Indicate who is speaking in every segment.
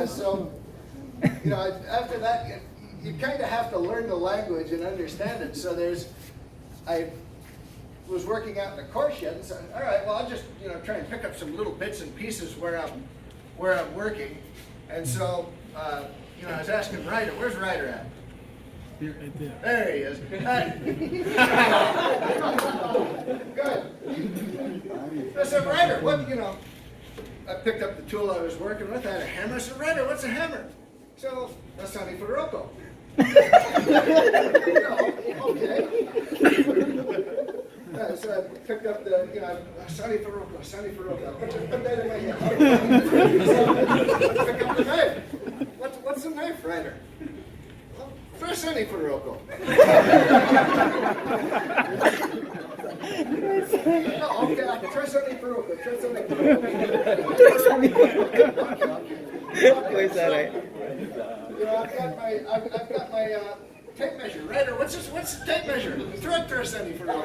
Speaker 1: So, after that, you kind of have to learn the language and understand it. So I was working out in the core shed and said, all right, well, I'll just, try and pick up some little bits and pieces where I'm working. And so, I was asking Ryder, where's Ryder at?
Speaker 2: Right there.
Speaker 1: There he is. Good. I said, Ryder, what, I picked up the tool I was working with. I had a hammer. I said, Ryder, what's a hammer? So, that's Sonny Federico. Okay. So I picked up the, Sonny Federico. Put that in my hand. Pick up the knife. What's the knife, Ryder? Try Sonny Federico. No, okay, try Sonny Federico. Try Sonny Federico. Okay. I've got my tape measure. Ryder, what's the tape measure? Try Sonny Federico.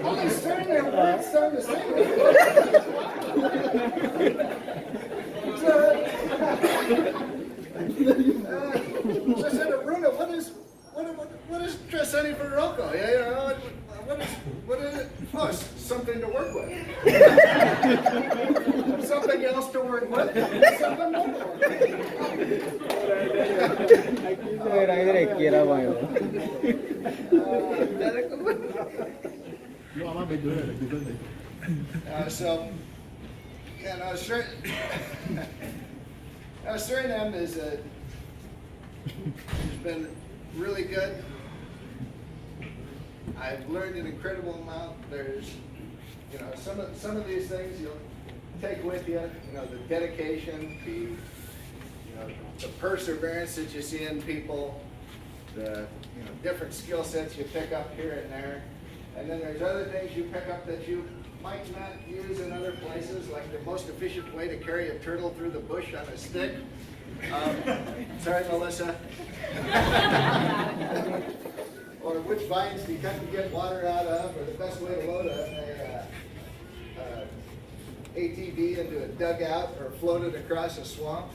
Speaker 1: All these surname words sound the same. So I said to Bruno, what is Treseni Barocco? What is it? Oh, it's something to work with. Something else to work with. Something more to work Suriname has been really good. I've learned an incredible amount. There's, some of these things you'll take with you. The dedication, the perseverance that you see in people, the different skill sets you pick up here and there, and then there's other things you pick up that you might not use in other places, like the most efficient way to carry a turtle through the bush on a stick. Sorry, Melissa. Or which vines do you cut to get water out of, or the best way to load a ATV into a dugout or float it across a swamp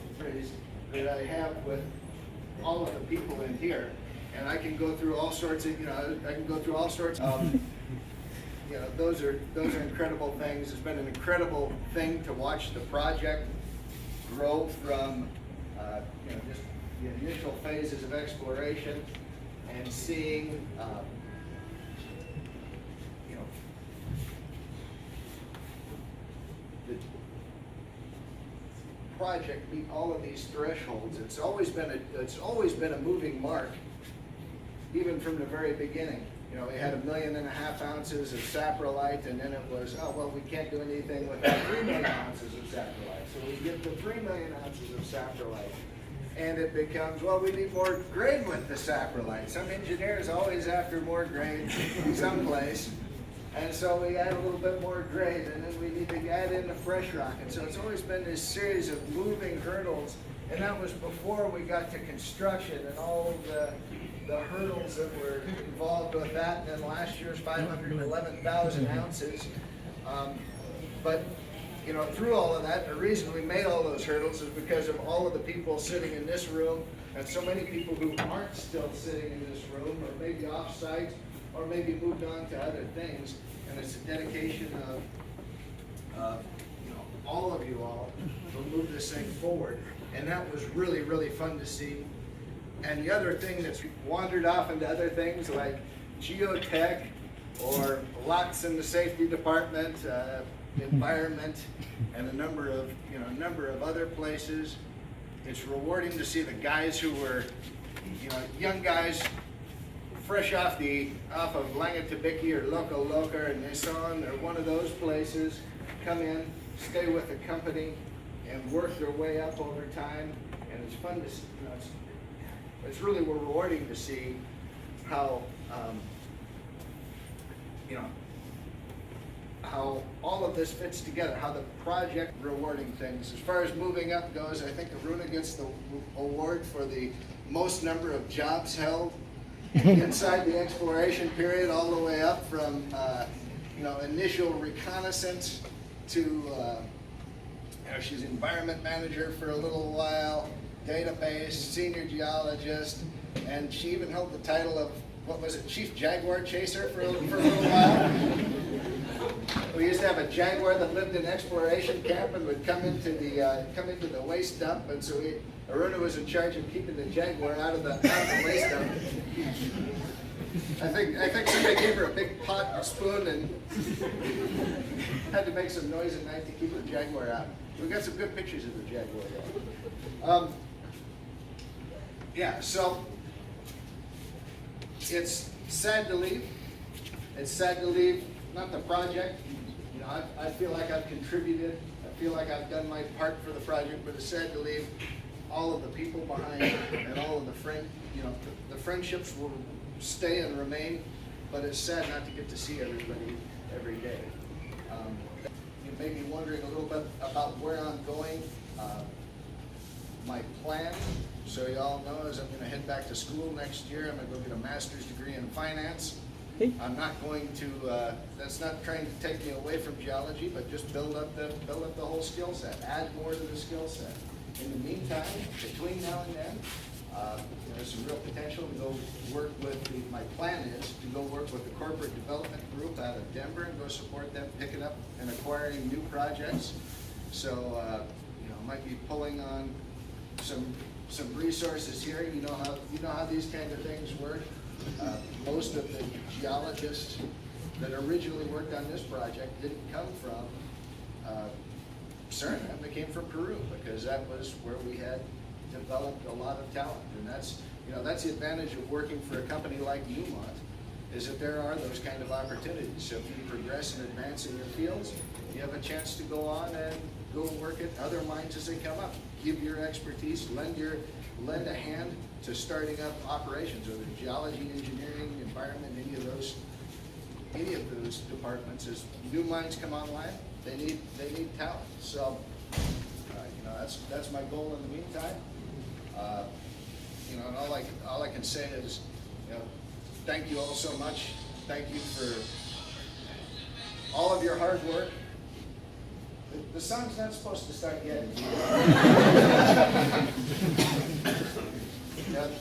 Speaker 1: that I have with all of the people in here. And I can go through all sorts of, those are incredible things. It's been an incredible thing to watch the project grow from just the initial phases of exploration and seeing the project meet all of these thresholds. It's always been a moving mark, even from the very beginning. We had 1.5 million ounces of saprolite, and then it was, oh, well, we can't do anything without 3 million ounces of saprolite. So we get to 3 million ounces of saprolite. And it becomes, well, we need more grade with the saprolite. Some engineers always after more grade someplace. And so we add a little bit more grade, and then we need to add in the fresh rock. And so it's always been this series of moving hurdles. And that was before we got to construction and all the hurdles that were involved with that, and then last year's 511,000 ounces. But through all of that, the reason we made all those hurdles is because of all of the people sitting in this room, and so many people who aren't still sitting in this room, or maybe off-site, or maybe moved on to other things. And it's a dedication of all of you all to move this thing forward. And that was really, really fun to see. And the other thing that's wandered off into other things like geotech or lots in the safety department, environment, and a number of other places. It's rewarding to see the guys who were, young guys, fresh off of Langatabiki or Loco Loca or Nissan or one of those places, come in, stay with the company, and work their way up over time. And it's fun to, it's really rewarding to see how, how all of this fits together, how the project rewarding things. As far as moving up goes, I think Aruna gets the award for the most number of jobs held inside the exploration period, all the way up from initial reconnaissance to she's environment manager for a little while, database, senior geologist, and she even held the title of, what was it, Chief Jaguar Chaser for a little while. We used to have a jaguar that lived in exploration camp and would come into the waste dump, and so Aruna was in charge of keeping the jaguar out of the waste dump. I think somebody gave her a big pot and spoon and had to make some noise at night to keep the jaguar out. We got some good pictures of the jaguar though. So it's sad to leave. It's sad to leave, not the project. I feel like I've contributed. I feel like I've done my part for the project, but it's sad to leave all of the people behind and all of the friendships will stay and remain, but it's sad not to get to see everybody every day. You may be wondering a little bit about where I'm going. My plan, so you all know, is I'm going to head back to school next year. I'm going to go get a master's degree in finance. I'm not going to, that's not trying to take me away from geology, but just build up the whole skill set, add more to the skill set. In the meantime, between now and then, there's some real potential to go work with my plan is to go work with the corporate development group out of Denver and go support them picking up and acquiring new projects. So, I might be pulling on some resources here. You know how these kind of things work. Most of the geologists that originally worked on this project didn't come from Suriname. They came from Peru because that was where we had developed a lot of talent, and that's the advantage of working for a company like Newmont, is that there are those kind of opportunities. So if you progress and advance in your fields, you have a chance to go on and go work at other mines as they come up. Give your expertise, lend a hand to starting up operations, whether geology, engineering, environment, any of those departments. As new mines come online, they need talent. So that's my goal in the meantime. And all I can say is, thank you all so much. Thank you for all of your hard work. The song's not supposed to start yet.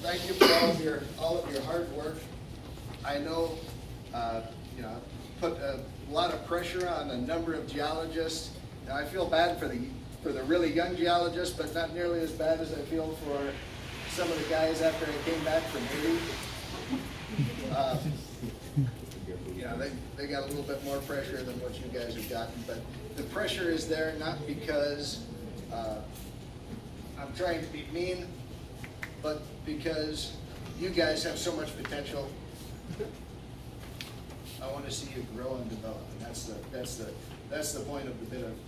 Speaker 1: Thank you for all of your hard work. I know, put a lot of pressure on a number of geologists. Now, I feel bad for the really young geologists, but not nearly as bad as I feel for some of the guys after I came back from Haiti. They got a little bit more pressure than what you guys have gotten, but the pressure is there not because I'm trying to be mean, but because you guys have so much potential. I want to see you grow and develop, and that's the point of the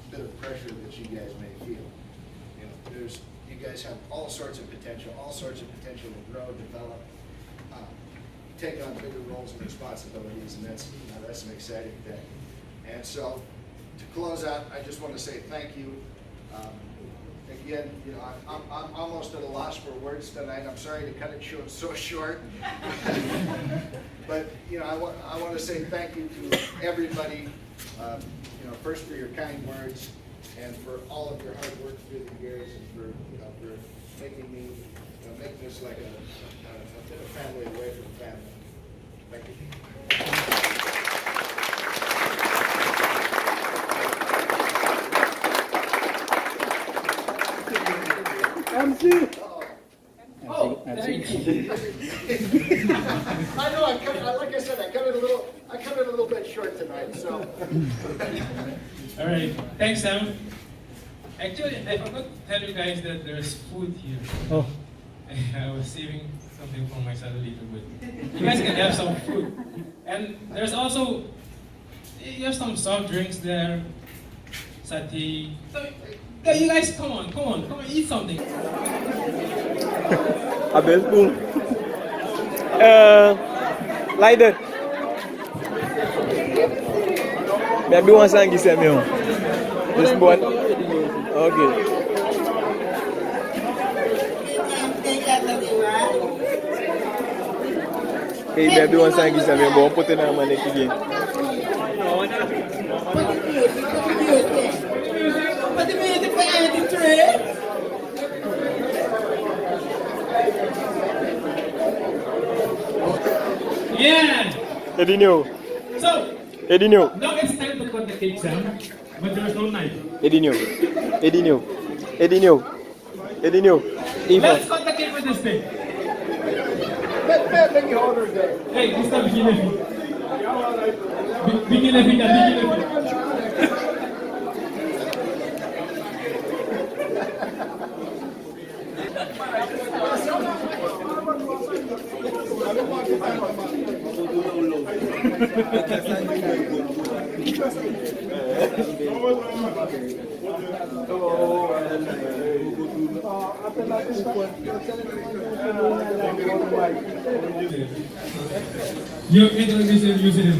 Speaker 1: bit of pressure that you guys may feel. You guys have all sorts of potential to grow, develop, take on bigger roles and responsibilities, and that's an exciting thing. And so, to close out, I just want to say thank you. Again, I'm almost at a loss for words tonight. I'm sorry to cut it so short, but I want to say thank you to everybody. First for your kind words, and for all of your hard work through the years, and for making me make this like a bit of family away from family. Thank you.
Speaker 2: MC.
Speaker 3: Thank you.
Speaker 1: I know. Like I said, I cut it a little bit short tonight. So.
Speaker 3: All right. Thanks, Sam. Actually, I forgot to tell you guys that there's food here.
Speaker 2: Oh.
Speaker 3: I was saving something for myself a little bit. You guys can have some food. And there's also, you have some soft drinks there. Satay. So, yeah, you guys, come on, eat something.
Speaker 4: Abel spoon. Lighter. Maybe one sang is a meal. This one. Okay. Kay baby wan sang gisa men bon pote na man ki gen.
Speaker 3: Yeah!
Speaker 4: Ediho.
Speaker 3: So,
Speaker 4: Ediho.
Speaker 3: now it's time to cut the cake, Sam. But there's no knife.
Speaker 4: Ediho. Ediho. Ediho. Ediho.
Speaker 3: Let's cut the cake with this thing. Hey, this time begin a feet. Begin a feet, begin a feet. You introduce him using him.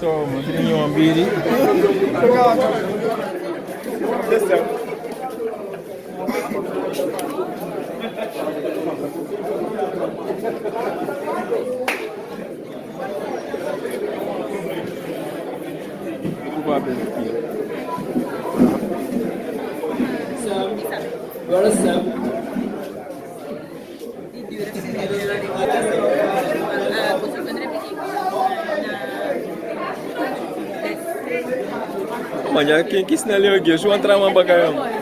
Speaker 4: So, magiging yung ambiri. Yes, sir.
Speaker 5: Sam, where is Sam?
Speaker 4: Manya, quem que sinal eu aqui? Eu sou um trabalho bacana.